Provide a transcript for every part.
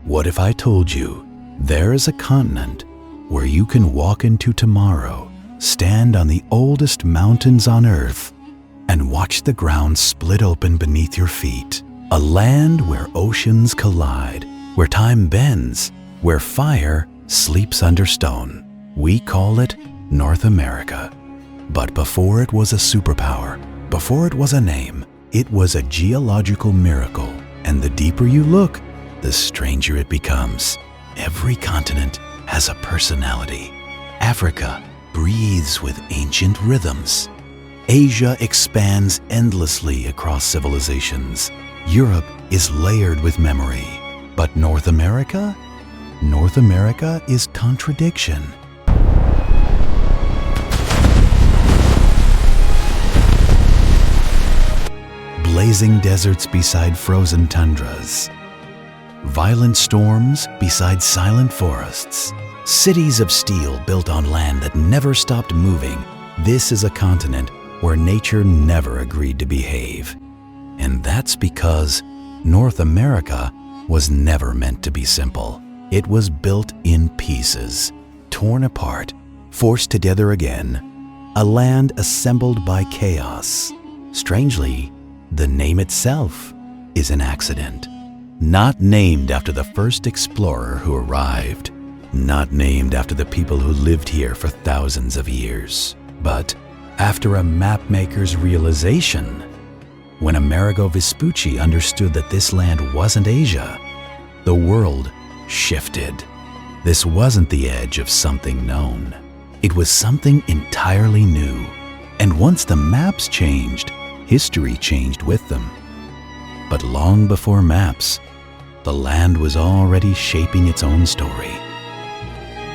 What if I told you there is a continent where you can walk into tomorrow, stand on the oldest mountains on Earth, and watch the ground split open beneath your feet? A land where oceans collide, where time bends, where fire sleeps under stone. We call it North America. But before it was a superpower, before it was a name, it was a geological miracle. And the deeper you look, the stranger it becomes. Every continent has a personality. Africa breathes with ancient rhythms. Asia expands endlessly across civilizations. Europe is layered with memory. But North America? North America is contradiction. Blazing deserts beside frozen tundras. Violent storms beside silent forests. Cities of steel built on land that never stopped moving. This is a continent where nature never agreed to behave. And that's because North America was never meant to be simple. It was built in pieces, torn apart, forced together again. A land assembled by chaos. Strangely, the name itself is an accident. Not named after the first explorer who arrived. Not named after the people who lived here for thousands of years. But after a mapmaker's realization. When Amerigo Vespucci understood that this land wasn't Asia, the world shifted. This wasn't the edge of something known. It was something entirely new. And once the maps changed, history changed with them. But long before maps, the land was already shaping its own story.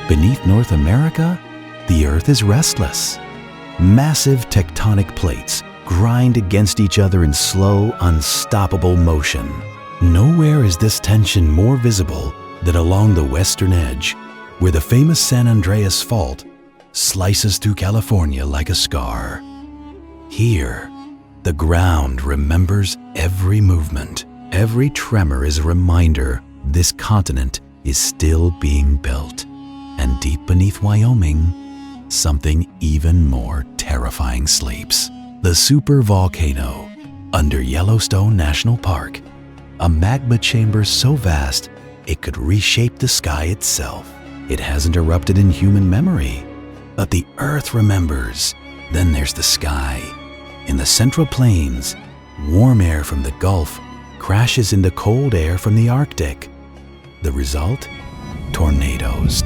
Beneath North America, the Earth is restless. Massive tectonic plates grind against each other in slow, unstoppable motion. Nowhere is this tension more visible than along the western edge, where the famous San Andreas Fault slices through California like a scar. Here, the ground remembers every movement. Every tremor is a reminder this continent is still being built. And deep beneath Wyoming, something even more terrifying sleeps. The supervolcano under Yellowstone National Park, a magma chamber so vast it could reshape the sky itself. It hasn't erupted in human memory, but the Earth remembers. Then there's the sky. In the Central Plains, warm air from the Gulf crashes into cold air from the Arctic. The result? Tornadoes.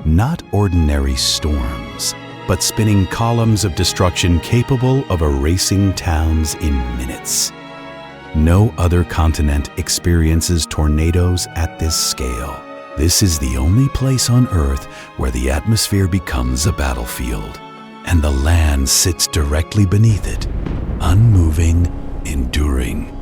Not ordinary storms, but spinning columns of destruction capable of erasing towns in minutes. No other continent experiences tornadoes at this scale. This is the only place on Earth where the atmosphere becomes a battlefield, and the land sits directly beneath it, unmoving, enduring.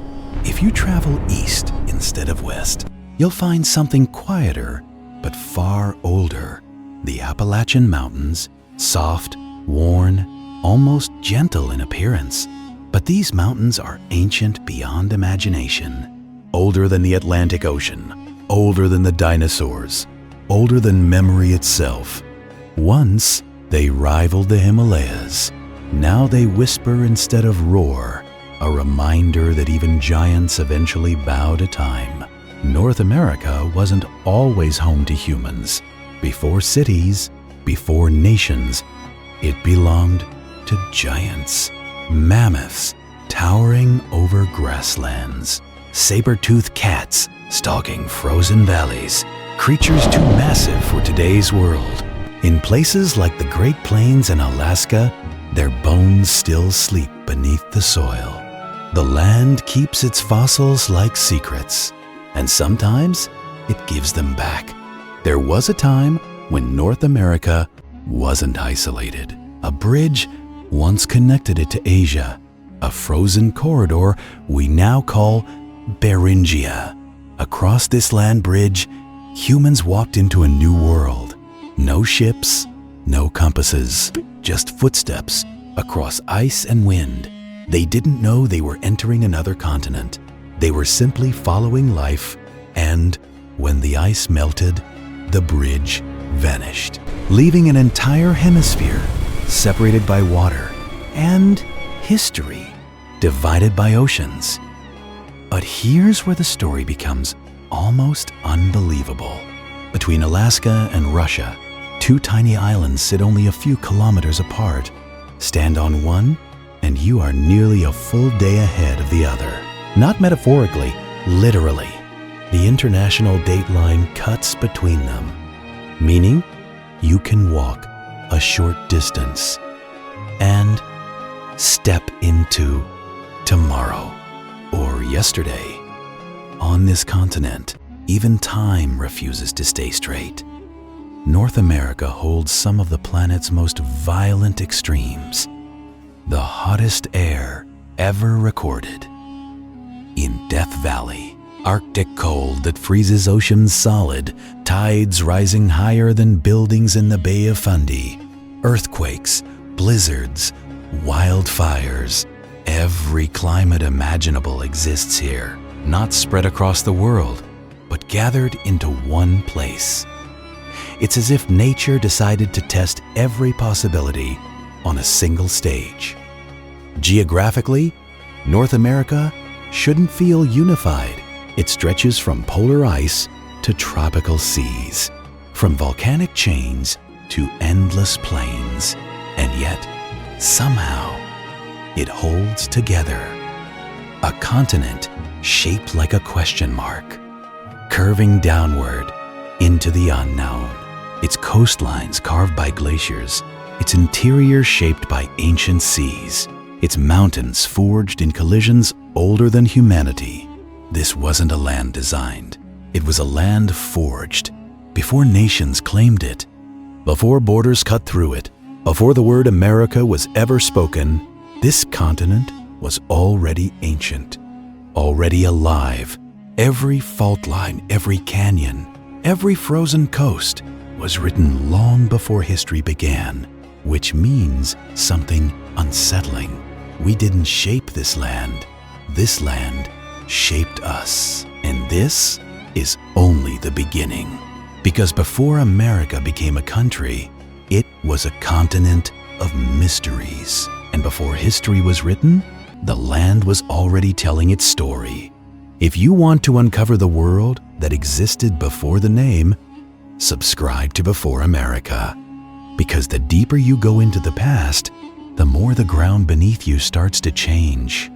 If you travel east instead of west, you'll find something quieter, but far older. The Appalachian Mountains, soft, worn, almost gentle in appearance. But these mountains are ancient beyond imagination. Older than the Atlantic Ocean, older than the dinosaurs, older than memory itself. Once, they rivaled the Himalayas. Now they whisper instead of roar, a reminder that even giants eventually bow to time. North America wasn't always home to humans. Before cities, before nations, it belonged to giants. Mammoths towering over grasslands. Saber-toothed cats stalking frozen valleys. Creatures too massive for today's world. In places like the Great Plains and Alaska, their bones still sleep beneath the soil. The land keeps its fossils like secrets, and sometimes it gives them back. There was a time when North America wasn't isolated. A bridge once connected it to Asia, a frozen corridor we now call Beringia. Across this land bridge, humans walked into a new world. No ships, no compasses, just footsteps across ice and wind. They didn't know they were entering another continent. They were simply following life, and when the ice melted, the bridge vanished, leaving an entire hemisphere separated by water and history divided by oceans. But here's where the story becomes almost unbelievable. Between Alaska and Russia, two tiny islands sit only a few kilometers apart. Stand on one, and you are nearly a full day ahead of the other. Not metaphorically, literally. The international date line cuts between them, meaning you can walk a short distance and step into tomorrow or yesterday. On this continent, even time refuses to stay straight. North America holds some of the planet's most violent extremes. The hottest air ever recorded. In Death Valley, Arctic cold that freezes oceans solid, tides rising higher than buildings in the Bay of Fundy, earthquakes, blizzards, wildfires. Every climate imaginable exists here, not spread across the world, but gathered into one place. It's as if nature decided to test every possibility on a single stage. Geographically, North America shouldn't feel unified. It stretches from polar ice to tropical seas, from volcanic chains to endless plains, and yet, somehow, it holds together. A continent shaped like a question mark, curving downward into the unknown. Its coastlines carved by glaciers, its interior shaped by ancient seas, its mountains forged in collisions older than humanity. This wasn't a land designed. It was a land forged before nations claimed it, before borders cut through it, before the word America was ever spoken. This continent was already ancient, already alive. Every fault line, every canyon, every frozen coast was written long before history began, which means something unsettling. We didn't shape this land. This land shaped us. And this is only the beginning. Because before America became a country, it was a continent of mysteries. And before history was written, the land was already telling its story. If you want to uncover the world that existed before the name, subscribe to Before America. Because the deeper you go into the past, the more the ground beneath you starts to change.